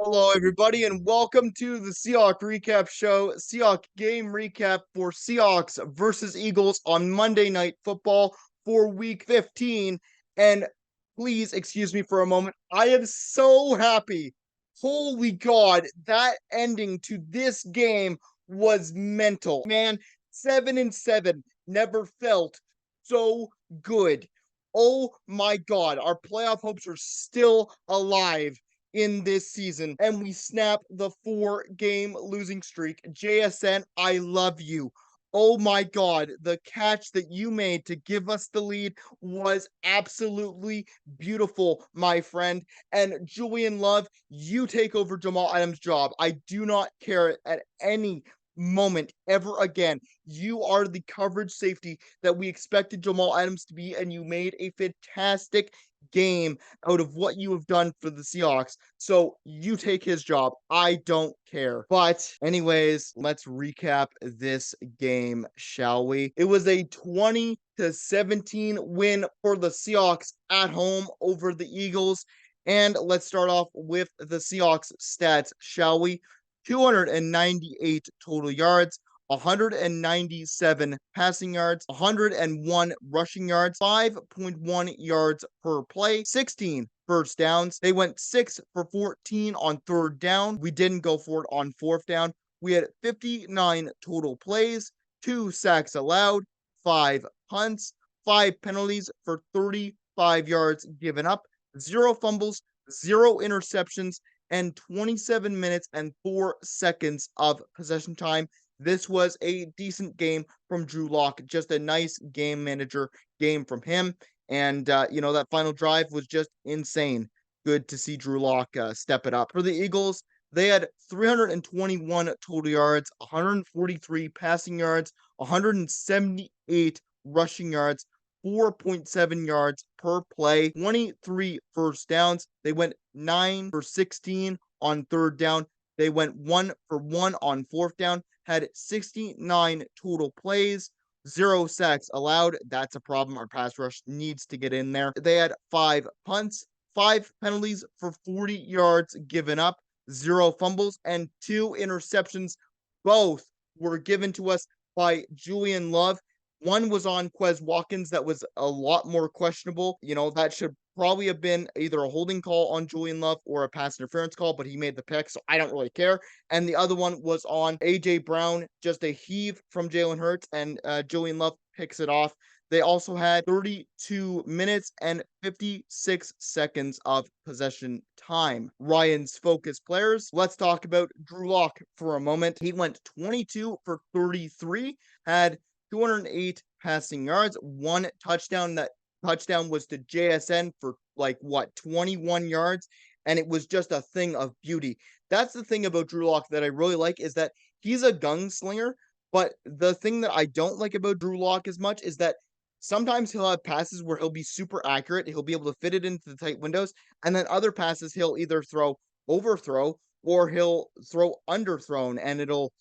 Hello, everybody, and welcome to the Seahawk Recap Show. Seahawk game recap for Seahawks versus Eagles on Monday Night Football for Week 15. And please excuse me for a moment. I am so happy. Holy God, that ending to this game was mental. Man, 7-7 never felt so good. Oh my God, our playoff hopes are still alive in this season, and we snap the 4-game losing streak. JSN, I love you. Oh my God, the catch that you made to give us the lead was absolutely beautiful, my friend. And Julian Love, you take over Jamal Adams' job. I do not care at any moment ever again. You are the coverage safety that we expected Jamal Adams to be, and you made a fantastic game out of what you have done for the Seahawks. So you take his job. I don't care. But anyways, let's recap this game, shall we? It was a 20-17 win for the Seahawks at home over the Eagles. And let's start off with the Seahawks stats, shall we? 298 total yards, 197 passing yards, 101 rushing yards, 5.1 yards per play, 16 first downs. They went 6 for 14 on third down. We didn't go for it on fourth down. We had 59 total plays, 2 sacks allowed, 5 punts, 5 penalties for 35 yards given up, 0 fumbles, 0 interceptions, and 27 minutes and 4 seconds of possession time. This was a decent game from Drew Lock, just a nice game manager game from him. And, that final drive was just insane. Good to see Drew Lock step it up. For the Eagles, they had 321 total yards, 143 passing yards, 178 rushing yards, 4.7 yards per play, 23 first downs. They went 9 for 16 on third down. They went 1 for 1 on fourth down, had 69 total plays, 0 sacks allowed. That's a problem. Our pass rush needs to get in there. They had 5 punts, 5 penalties for 40 yards given up, 0 fumbles, and 2 interceptions. Both were given to us by Julian Love. One was on Quez Watkins that was a lot more questionable. That should probably have been either a holding call on Julian Love or a pass interference call, but he made the pick, so I don't really care. And the other one was on A.J. Brown, just a heave from Jalen Hurts, and Julian Love picks it off. They also had 32 minutes and 56 seconds of possession time. Ryan's focus players. Let's talk about Drew Lock for a moment. He went 22 for 33, had 208 passing yards, 1 touchdown. That touchdown was to JSN for 21 yards, and it was just a thing of beauty. That's the thing about Drew Lock that I really like, is that he's a gunslinger, but the thing that I don't like about Drew Lock as much is that sometimes he'll have passes where he'll be super accurate, he'll be able to fit it into the tight windows, and then other passes he'll either throw overthrow or he'll throw underthrown, and it'll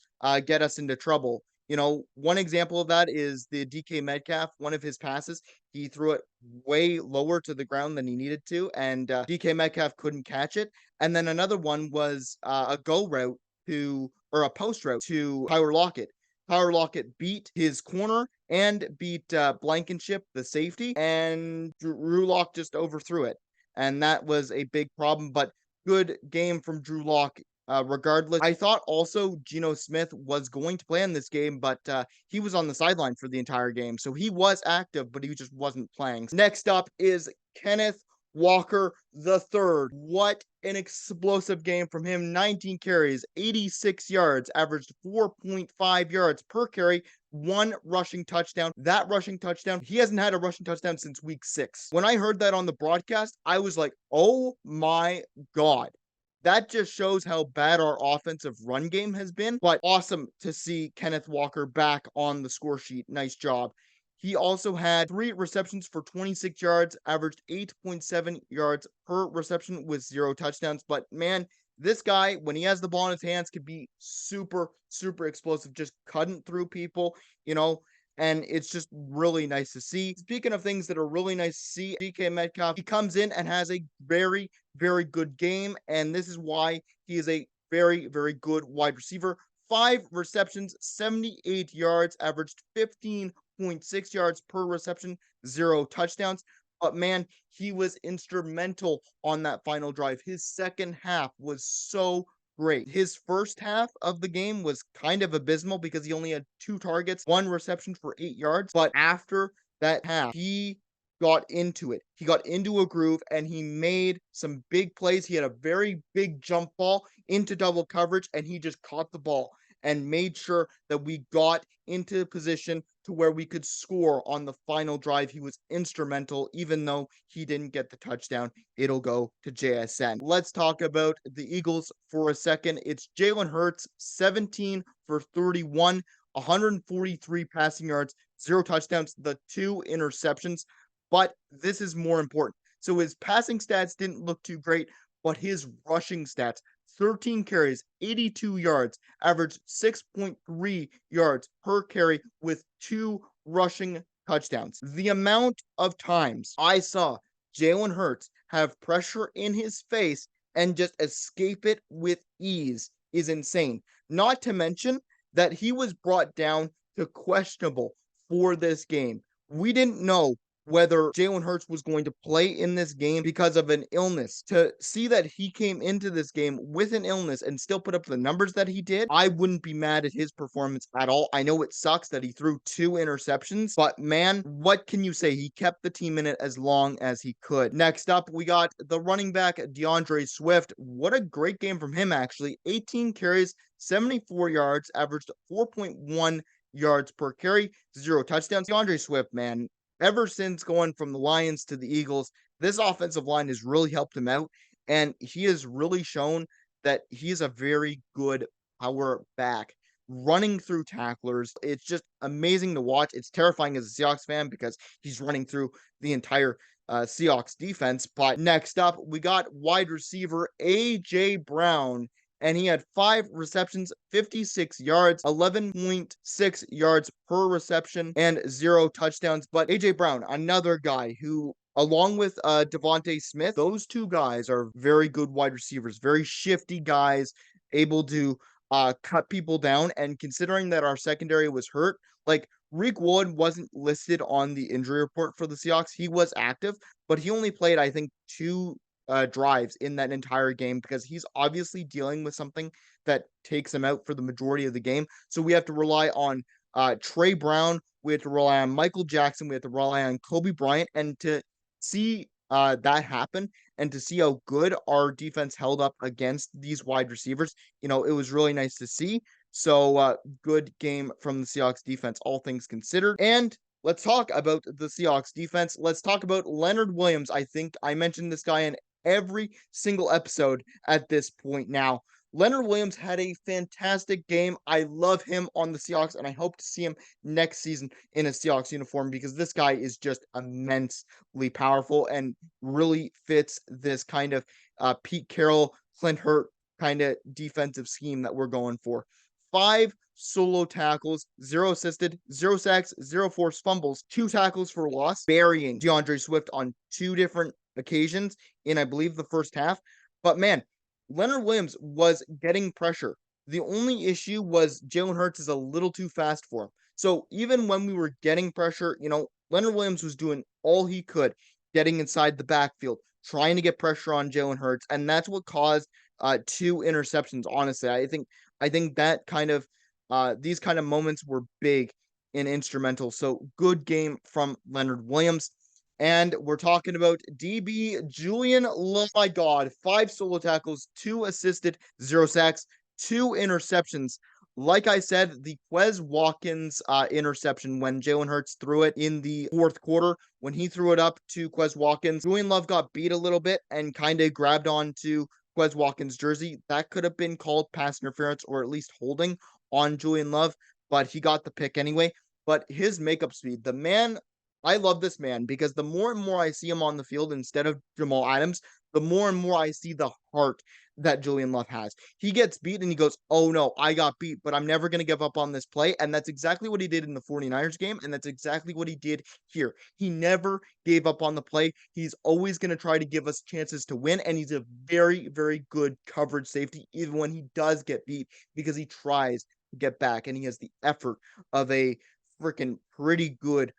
get us into trouble. One example of that is the DK Metcalf. One of his passes, he threw it way lower to the ground than he needed to, and DK Metcalf couldn't catch it. And then another one was a go route or a post route to Tyler Lockett. Tyler Lockett beat his corner and beat Blankenship, the safety, and Drew Lock just overthrew it. And that was a big problem, but good game from Drew Lock. Regardless, I thought also Geno Smith was going to play in this game, but he was on the sideline for the entire game. So he was active, but he just wasn't playing. Next up is Kenneth Walker the third. What an explosive game from him. 19 carries, 86 yards, averaged 4.5 yards per carry, 1 rushing touchdown. That rushing touchdown, he hasn't had a rushing touchdown since week 6. When I heard that on the broadcast, I was like, oh my God. That just shows how bad our offensive run game has been, but awesome to see Kenneth Walker back on the score sheet. Nice job. He also had 3 receptions for 26 yards, averaged 8.7 yards per reception with 0 touchdowns. But man, this guy, when he has the ball in his hands, could be super, super explosive, just cutting through people. and it's just really nice to see. Speaking of things that are really nice to see, DK Metcalf, he comes in and has a very, very good game, and this is why he is a very, very good wide receiver. 5 receptions, 78 yards, averaged 15.6 yards per reception, 0 touchdowns. But man, he was instrumental on that final drive. His second half was so great. His first half of the game was kind of abysmal because he only had 2 targets, 1 reception for 8 yards. But after that half, he got into it. He got into a groove and he made some big plays. He had a very big jump ball into double coverage and he just caught the ball and made sure that we got into position to where we could score on the final drive. He was instrumental, even though he didn't get the touchdown. It'll go to JSN. Let's talk about the Eagles for a second. It's Jalen Hurts, 17 for 31, 143 passing yards, 0 touchdowns, the 2 interceptions. But this is more important. So his passing stats didn't look too great, but his rushing stats, 13 carries, 82 yards, averaged 6.3 yards per carry with 2 rushing touchdowns. The amount of times I saw Jalen Hurts have pressure in his face and just escape it with ease is insane. Not to mention that he was brought down to questionable for this game. We didn't know whether Jalen Hurts was going to play in this game because of an illness. To see that he came into this game with an illness and still put up the numbers that he did, I wouldn't be mad at his performance at all. I know it sucks that he threw 2 interceptions, but man, what can you say? He kept the team in it as long as he could. Next up, we got the running back, DeAndre Swift. What a great game from him, actually. 18 carries, 74 yards, averaged 4.1 yards per carry, 0 touchdowns. DeAndre Swift, man, ever since going from the Lions to the Eagles, this offensive line has really helped him out, and he has really shown that he is a very good power back. Running through tacklers, it's just amazing to watch. It's terrifying as a Seahawks fan because he's running through the entire Seahawks defense. But next up, we got wide receiver A.J. Brown, and he had 5 receptions, 56 yards, 11.6 yards per reception, and 0 touchdowns. But A.J. Brown, another guy who, along with Devontae Smith, those 2 guys are very good wide receivers, very shifty guys, able to cut people down. And considering that our secondary was hurt, like Reek Wood wasn't listed on the injury report for the Seahawks. He was active, but he only played, I think, 2 drives in that entire game because he's obviously dealing with something that takes him out for the majority of the game. So we have to rely on Trey Brown. We have to rely on Michael Jackson. We have to rely on Kobe Bryant. And to see that happen and to see how good our defense held up against these wide receivers, it was really nice to see. So good game from the Seahawks defense, all things considered. And let's talk about the Seahawks defense. Let's talk about Leonard Williams. I think I mentioned this guy in every single episode at this point now. Leonard Williams had a fantastic game. I love him on the Seahawks, and I hope to see him next season in a Seahawks uniform because this guy is just immensely powerful and really fits this kind of Pete Carroll, Clint Hurt kind of defensive scheme that we're going for. 5 solo tackles, 0 assisted, 0 sacks, 0 forced fumbles, 2 tackles for loss, burying DeAndre Swift on 2 different occasions in, I believe, the first half. But man, Leonard Williams was getting pressure. The only issue was Jalen Hurts is a little too fast for him. So even when we were getting pressure, Leonard Williams was doing all he could, getting inside the backfield, trying to get pressure on Jalen Hurts, and that's what caused 2 interceptions. Honestly, I think that kind of these kind of moments were big and instrumental. So good game from Leonard Williams. And we're talking about DB Julian Love. My God, 5 solo tackles, 2 assisted, 0 sacks, 2 interceptions. Like I said, the Quez Watkins interception when Jalen Hurts threw it in the fourth quarter, when he threw it up to Quez Watkins, Julian Love got beat a little bit and kind of grabbed onto Quez Watkins' jersey. That could have been called pass interference or at least holding on Julian Love, but he got the pick anyway. But his makeup speed, the man, I love this man because the more and more I see him on the field instead of Jamal Adams, the more and more I see the heart that Julian Love has. He gets beat and he goes, oh no, I got beat, but I'm never going to give up on this play. And that's exactly what he did in the 49ers game. And that's exactly what he did here. He never gave up on the play. He's always going to try to give us chances to win. And he's a very, very good coverage safety, even when he does get beat, because he tries to get back and he has the effort of a freaking pretty good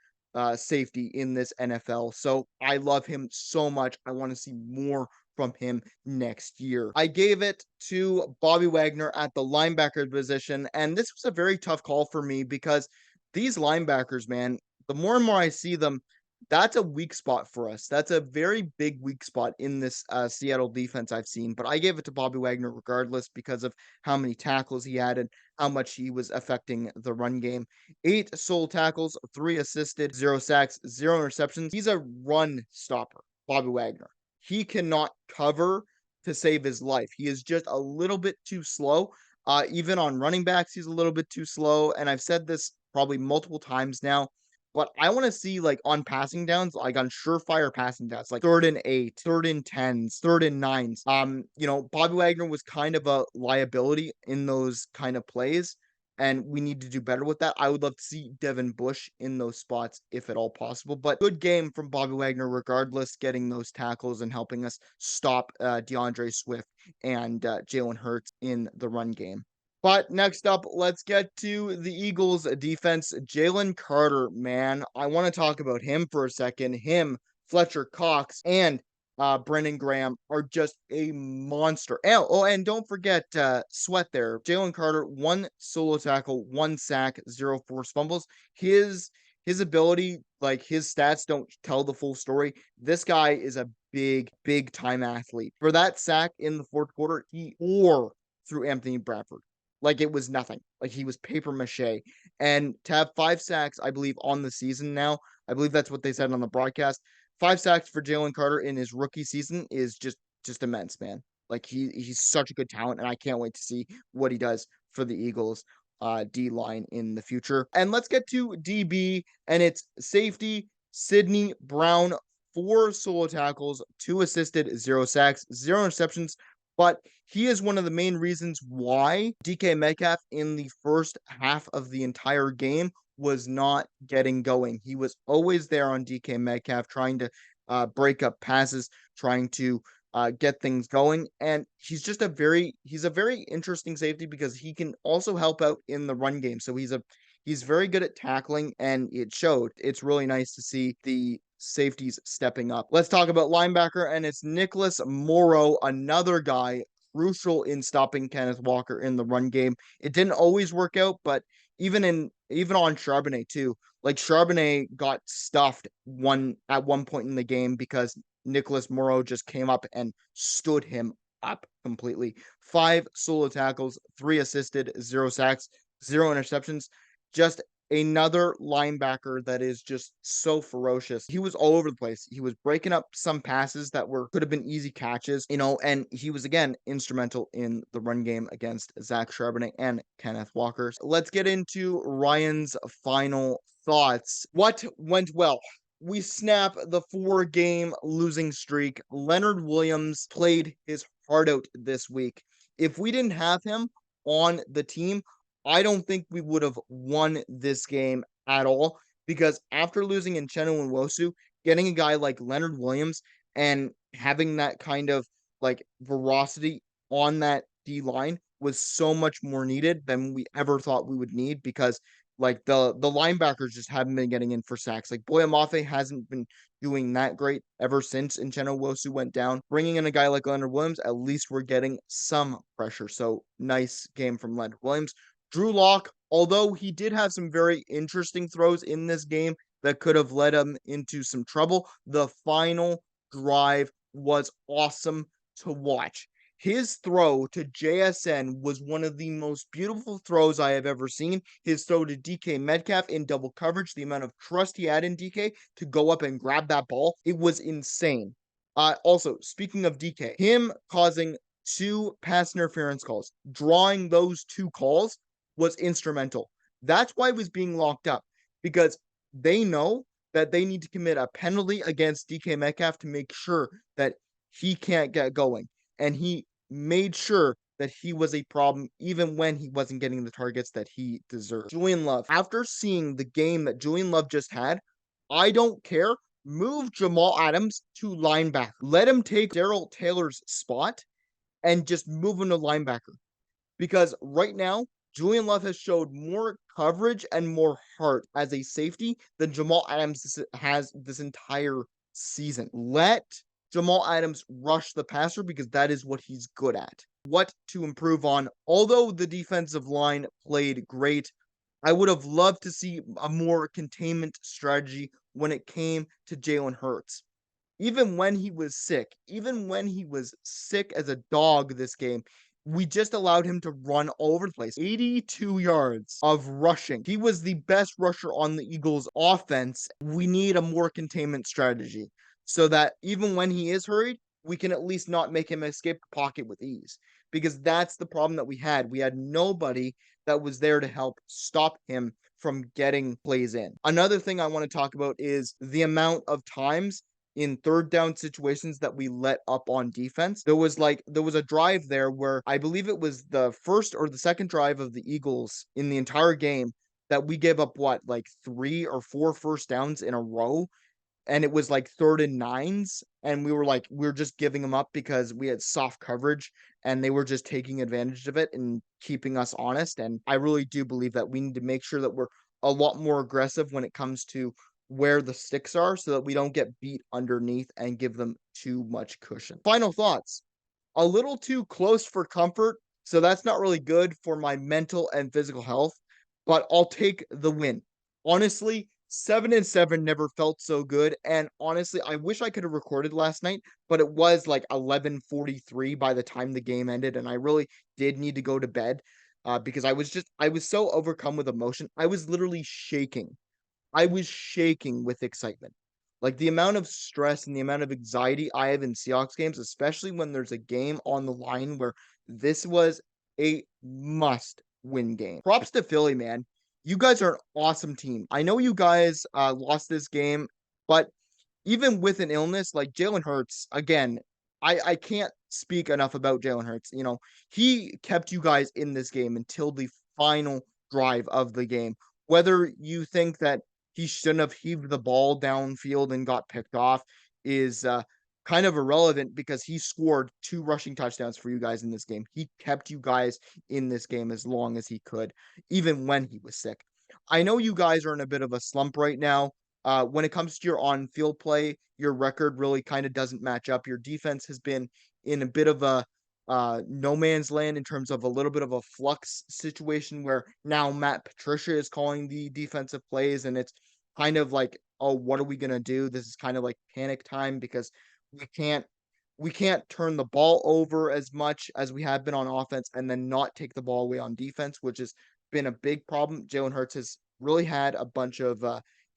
safety in this NFL. So I love him so much. I want to see more from him next year. I gave it to Bobby Wagner at the linebacker position, and this was a very tough call for me because these linebackers, man, the more and more I see them, that's a weak spot for us. That's a very big weak spot in this Seattle defense I've seen. But I gave it to Bobby Wagner regardless because of how many tackles he had and how much he was affecting the run game. 8 solo tackles, 3 assisted, 0 sacks, 0 interceptions. He's a run stopper, Bobby Wagner. He cannot cover to save his life. He is just a little bit too slow. Even on running backs, he's a little bit too slow. And I've said this probably multiple times now, but I want to see like on passing downs, like on surefire passing downs, like 3rd and 8, 3rd and 10s, 3rd and 9s. Bobby Wagner was kind of a liability in those kind of plays, and we need to do better with that. I would love to see Devin Bush in those spots if at all possible. But good game from Bobby Wagner, regardless, getting those tackles and helping us stop DeAndre Swift and Jalen Hurts in the run game. But next up, let's get to the Eagles defense. Jalen Carter, man, I want to talk about him for a second. Him, Fletcher Cox, and Brendan Graham are just a monster. And don't forget Sweat there. Jalen Carter, 1 solo tackle, 1 sack, 0 forced fumbles. His ability, like his stats don't tell the full story. This guy is a big time athlete. For that sack in the 4th quarter, he tore through Anthony Bradford like it was nothing. Like he was paper mache. And to have 5 sacks, I believe, on the season now, I believe that's what they said on the broadcast. 5 sacks for Jalen Carter in his rookie season is just immense, man. Like he's such a good talent, and I can't wait to see what he does for the Eagles D line in the future. And let's get to DB, and it's safety Sidney Brown, 4 solo tackles, 2 assisted, 0 sacks, 0 interceptions. But he is one of the main reasons why DK Metcalf in the first half of the entire game was not getting going. He was always there on DK Metcalf, trying to break up passes, trying to get things going. And he's a very interesting safety because he can also help out in the run game. So he's very good at tackling, and it showed. It's really nice to see the safeties stepping up. Let's talk about linebacker, and it's Nicholas Morrow, another guy crucial in stopping Kenneth Walker in the run game. It didn't always work out, but even on Charbonnet too. Like Charbonnet got stuffed at one point in the game because Nicholas Morrow just came up and stood him up completely. 5 solo tackles, 3 assisted, 0 sacks, 0 interceptions. Just another linebacker that is just so ferocious. He was all over the place. He was breaking up some passes that could have been easy catches, and he was again instrumental in the run game against Zach Charbonnet and Kenneth Walker. Let's get into Ryan's final thoughts. What went well? We snap the 4-game losing streak. Leonard Williams played his heart out this week. If we didn't have him on the team, I don't think we would have won this game at all, because after losing Uchenna Nwosu, getting a guy like Leonard Williams and having that kind of like veracity on that D line was so much more needed than we ever thought we would need, because like the linebackers just haven't been getting in for sacks. Like Boya Mafe hasn't been doing that great ever since Uchenna Nwosu went down. Bringing in a guy like Leonard Williams, at least we're getting some pressure. So nice game from Leonard Williams. Drew Lock, although he did have some very interesting throws in this game that could have led him into some trouble, the final drive was awesome to watch. His throw to JSN was one of the most beautiful throws I have ever seen. His throw to DK Metcalf in double coverage, the amount of trust he had in DK to go up and grab that ball, it was insane. Also, speaking of DK, him causing 2 pass interference calls, drawing those 2 calls was instrumental. That's why he was being locked up, because they know that they need to commit a penalty against DK Metcalf to make sure that he can't get going. And he made sure that he was a problem even when he wasn't getting the targets that he deserved. Julian Love, after seeing the game that Julian Love just had, I don't care. Move Jamal Adams to linebacker. Let him take Darrell Taylor's spot and just move him to linebacker. Because right now, Julian Love has showed more coverage and more heart as a safety than Jamal Adams has this entire season. Let Jamal Adams rush the passer because that is what he's good at. What to improve on? Although the defensive line played great, I would have loved to see a more containment strategy when it came to Jalen Hurts. Even when he was sick as a dog this game, we just allowed him to run all over the place. 82 yards of rushing. He was the best rusher on the Eagles' offense. We need a more containment strategy so that even when he is hurried, we can at least not make him escape the pocket with ease. Because that's the problem that we had. We had nobody that was there to help stop him from getting plays in. Another thing I want to talk about is the amount of times in third down situations that we let up on defense. There was a drive there where I believe it was the first or the second drive of the Eagles in the entire game that we gave up like 3 or 4 first downs in a row, and it was like 3rd and 9s, and we were just giving them up because we had soft coverage and they were just taking advantage of it and keeping us honest. And I really do believe that we need to make sure that we're a lot more aggressive when it comes to where the sticks are so that we don't get beat underneath and give them too much cushion. Final thoughts. A little too close for comfort, so that's not really good for my mental and physical health, but I'll take the win. Honestly, 7-7 never felt so good, and honestly, I wish I could have recorded last night, but it was like 11:43 by the time the game ended, and I really did need to go to bed because I was so overcome with emotion. I was literally shaking. I was shaking with excitement. Like the amount of stress and the amount of anxiety I have in Seahawks games, especially when there's a game on the line where this was a must win game. Props to Philly, man. You guys are an awesome team. I know you guys lost this game, but even with an illness like Jalen Hurts, again, I can't speak enough about Jalen Hurts. You know, he kept you guys in this game until the final drive of the game. Whether you think that he shouldn't have heaved the ball downfield and got picked off is kind of irrelevant because he scored 2 rushing touchdowns for you guys in this game. He kept you guys in this game as long as he could, even when he was sick. I know you guys are in a bit of a slump right now. When it comes to your on-field play, your record really kind of doesn't match up. Your defense has been in a bit of a no man's land in terms of a little bit of a flux situation where now Matt Patricia is calling the defensive plays, and it's kind of like, oh, what are we gonna do? This is kind of like panic time because we can't we can't turn the ball over as much as we have been on offense and then not take the ball away on defense, which has been a big problem. Jalen Hurts has really had a bunch of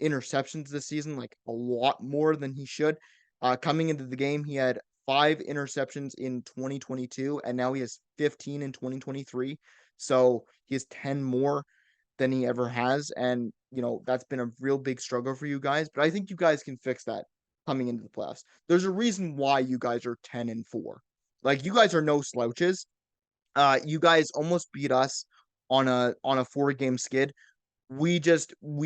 interceptions this season, like a lot more than he should. Coming into the game, he had 5 interceptions in 2022, and now he has 15 in 2023. So he has 10 more than he ever has. And, you know, that's been a real big struggle for you guys. But I think you guys can fix that coming into the playoffs. There's a reason why you guys are 10-4. Like, you guys are no slouches. You guys almost beat us on a 4-game skid. We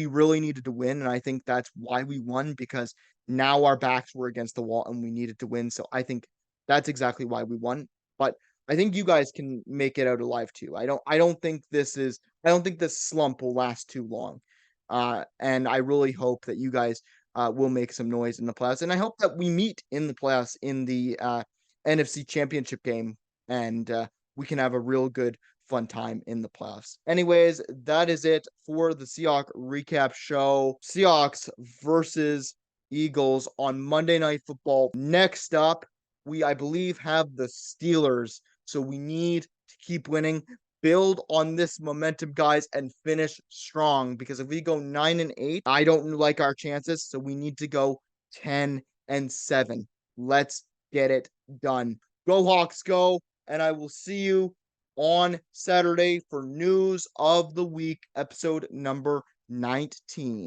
really needed to win, and I think that's why we won, because now our backs were against the wall and we needed to win. So I think that's exactly why we won. But I think you guys can make it out alive too. I don't think this slump will last too long. And I really hope that you guys will make some noise in the playoffs. And I hope that we meet in the playoffs in the NFC Championship game, and we can have a real good fun time in the playoffs. Anyways, that is it for the Seahawk recap show. Seahawks versus Eagles on Monday Night Football. Next up, I believe, have the Steelers. So we need to keep winning, build on this momentum, guys, and finish strong. Because if we go 9-8, I don't like our chances. So we need to go 10-7. Let's get it done. Go Hawks, go! And I will see you on Saturday for News of the Week, episode number 19.